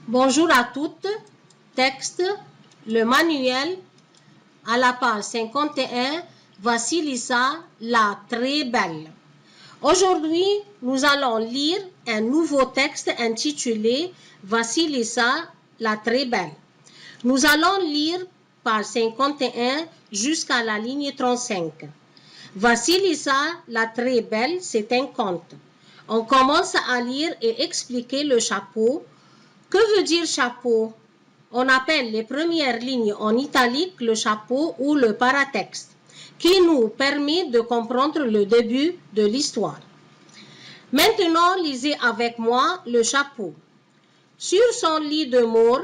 Bonjour à toutes. Texte, le manuel, à la page 51, Vassilissa la très belle. Aujourd'hui, nous allons lire un nouveau texte intitulé Vassilissa la très belle. Nous allons lire page 51 jusqu'à la ligne 35. Vassilissa la très belle, c'est un conte. On commence à lire et expliquer le chapeau. Que veut dire chapeau? On appelle les premières lignes en italique le chapeau ou le paratexte, qui nous permet de comprendre le début de l'histoire. Maintenant, lisez avec moi le chapeau. Sur son lit de mort,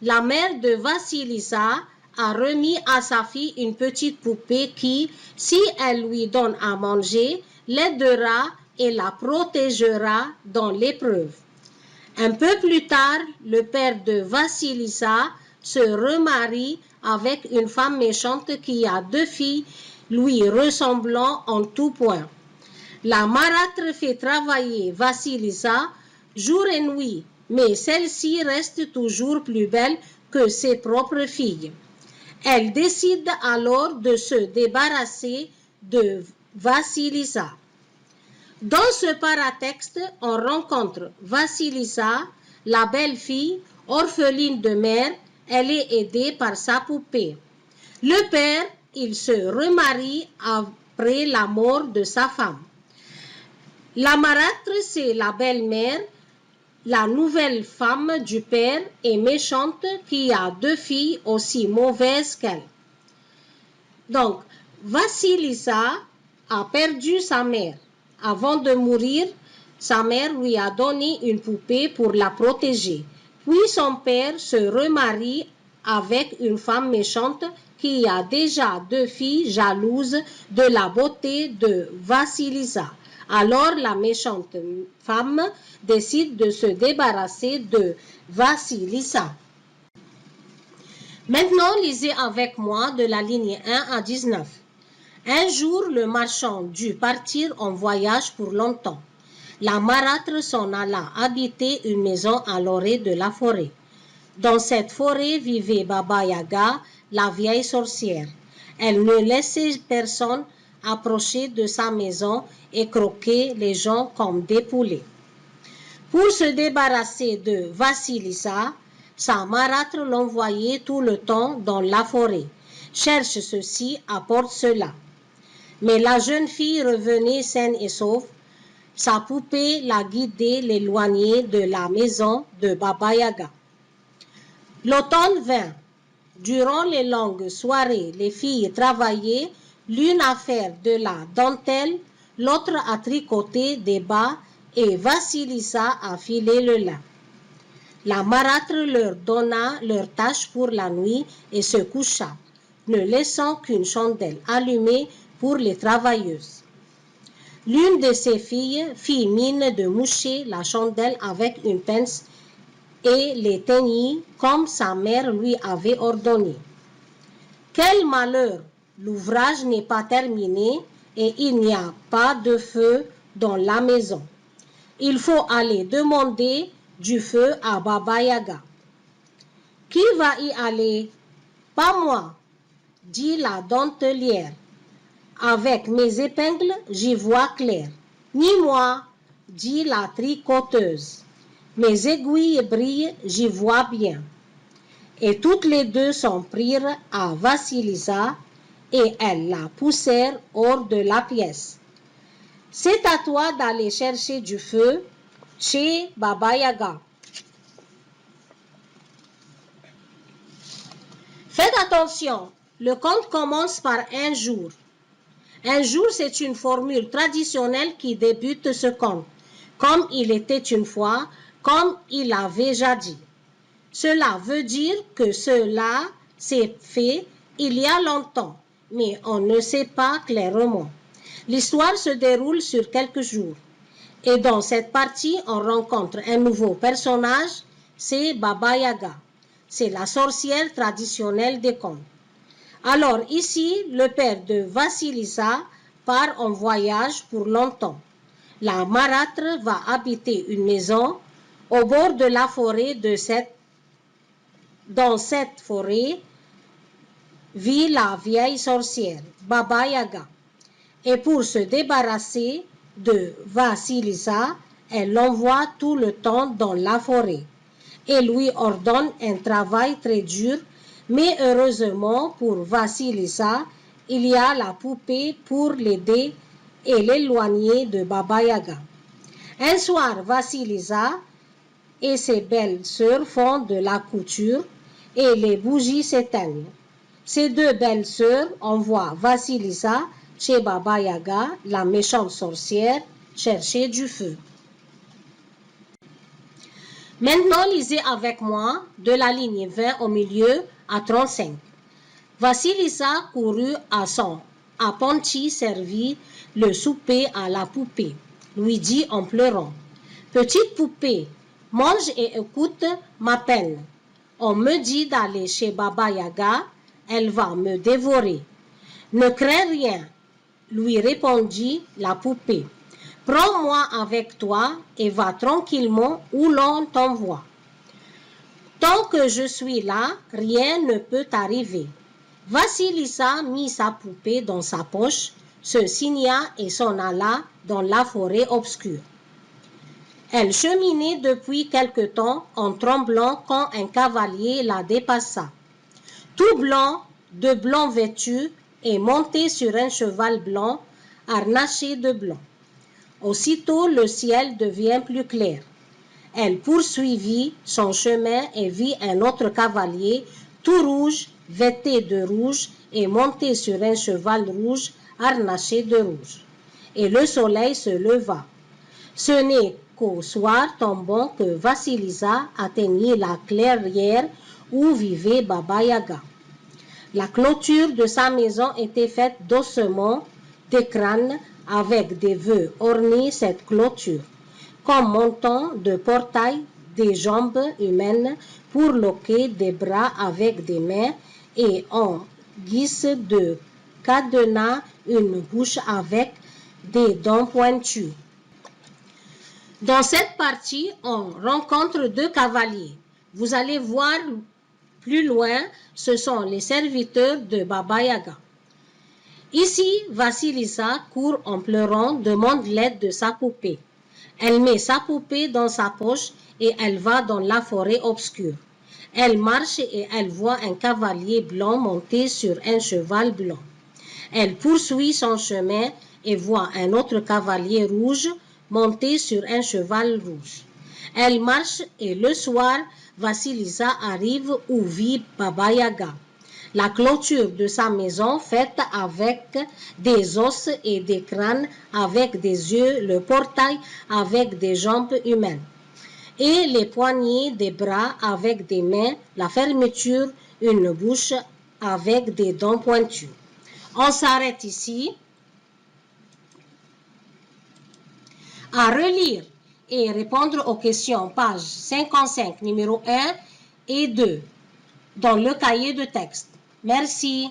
la mère de Vassilissa a remis à sa fille une petite poupée qui, si elle lui donne à manger, l'aidera et la protégera dans l'épreuve. Un peu plus tard, le père de Vassilissa se remarie avec une femme méchante qui a deux filles lui ressemblant en tout point. La marâtre fait travailler Vassilissa jour et nuit, mais celle-ci reste toujours plus belle que ses propres filles. Elle décide alors de se débarrasser de Vassilissa. Dans ce paratexte, on rencontre Vassilissa, la belle-fille, orpheline de mère. Elle est aidée par sa poupée. Le père, il se remarie après la mort de sa femme. La marâtre, c'est la belle-mère. La nouvelle femme du père est méchante qui a deux filles aussi mauvaises qu'elle. Donc, Vassilissa a perdu sa mère. Avant de mourir, sa mère lui a donné une poupée pour la protéger. Puis son père se remarie avec une femme méchante qui a déjà deux filles jalouses de la beauté de Vassilissa. Alors la méchante femme décide de se débarrasser de Vassilissa. Maintenant, lisez avec moi de la ligne 1 à 19. Un jour, le marchand dut partir en voyage pour longtemps. La marâtre s'en alla habiter une maison à l'orée de la forêt. Dans cette forêt vivait Baba Yaga, la vieille sorcière. Elle ne laissait personne approcher de sa maison et croquer les gens comme des poulets. Pour se débarrasser de Vassilissa, sa marâtre l'envoyait tout le temps dans la forêt. Cherche ceci, apporte cela. Mais la jeune fille revenait saine et sauve. Sa poupée la guidait l'éloigner de la maison de Baba Yaga. L'automne vint. Durant les longues soirées, les filles travaillaient, l'une à faire de la dentelle, l'autre à tricoter des bas et Vassilissa à filer le lin. La marâtre leur donna leur tâche pour la nuit et se coucha, ne laissant qu'une chandelle allumée pour les travailleuses. L'une de ses filles fit mine de moucher la chandelle avec une pince et l'éteignit comme sa mère lui avait ordonné. Quel malheur! L'ouvrage n'est pas terminé et il n'y a pas de feu dans la maison. Il faut aller demander du feu à Baba Yaga. Qui va y aller? Pas moi, dit la dentelière. Avec mes épingles, j'y vois clair. Ni moi, dit la tricoteuse. Mes aiguilles brillent, j'y vois bien. Et toutes les deux s'en prirent à Vassilissa et elles la poussèrent hors de la pièce. C'est à toi d'aller chercher du feu chez Baba Yaga. Faites attention, le conte commence par un jour. Un jour, c'est une formule traditionnelle qui débute ce conte. Comme il était une fois, comme il avait jadis. Cela veut dire que cela s'est fait il y a longtemps, mais on ne sait pas clairement. L'histoire se déroule sur quelques jours. Et dans cette partie, on rencontre un nouveau personnage, c'est Baba Yaga. C'est la sorcière traditionnelle des contes. Alors ici, le père de Vassilissa part en voyage pour longtemps. La marâtre va habiter une maison au bord de la forêt de cette Dans cette forêt vit la vieille sorcière, Baba Yaga. Et pour se débarrasser de Vasilisa, elle l'envoie tout le temps dans la forêt et lui ordonne un travail très dur, mais heureusement pour Vasilisa, il y a la poupée pour l'aider et l'éloigner de Baba Yaga. Un soir, Vasilisa et ses belles sœurs font de la couture et les bougies s'éteignent. Ces deux belles sœurs envoient Vasilisa chez Baba Yaga, la méchante sorcière, chercher du feu. Maintenant, lisez avec moi de la ligne 20 au milieu à 35. Vasilisa courut à Ponchi servir le souper à la poupée, lui dit en pleurant, « Petite poupée, mange et écoute ma peine. On me dit d'aller chez Baba Yaga, elle va me dévorer. » « Ne crains rien, lui répondit la poupée. « Prends-moi avec toi et va tranquillement où l'on t'envoie. Tant que je suis là, rien ne peut t'arriver. » Vasilisa mit sa poupée dans sa poche, se signa et s'en alla dans la forêt obscure. Elle cheminait depuis quelque temps en tremblant quand un cavalier la dépassa. Tout blanc, de blanc vêtu, et monté sur un cheval blanc, harnaché de blanc. Aussitôt le ciel devient plus clair. Elle poursuivit son chemin et vit un autre cavalier, tout rouge, vêtu de rouge et monté sur un cheval rouge, harnaché de rouge. Et le soleil se leva. Ce n'est qu'au soir tombant que Vasilisa atteignit la clairière où vivait Baba Yaga. La clôture de sa maison était faite d'ossements, de crânes, avec des vœux ornés cette clôture, comme montant de portail des jambes humaines pour loquer des bras avec des mains et en guise de cadenas une bouche avec des dents pointues. Dans cette partie, on rencontre deux cavaliers. Vous allez voir plus loin, ce sont les serviteurs de Baba Yaga. Ici, Vasilisa court en pleurant, demande l'aide de sa poupée. Elle met sa poupée dans sa poche et elle va dans la forêt obscure. Elle marche et elle voit un cavalier blanc monté sur un cheval blanc. Elle poursuit son chemin et voit un autre cavalier rouge monté sur un cheval rouge. Elle marche et le soir, Vasilisa arrive où vit Baba Yaga. La clôture de sa maison faite avec des os et des crânes, avec des yeux, le portail avec des jambes humaines, et les poignées des bras avec des mains, la fermeture, une bouche avec des dents pointues. On s'arrête ici à relire et répondre aux questions, page 55, numéro 1 et 2, dans le cahier de texte. Merci.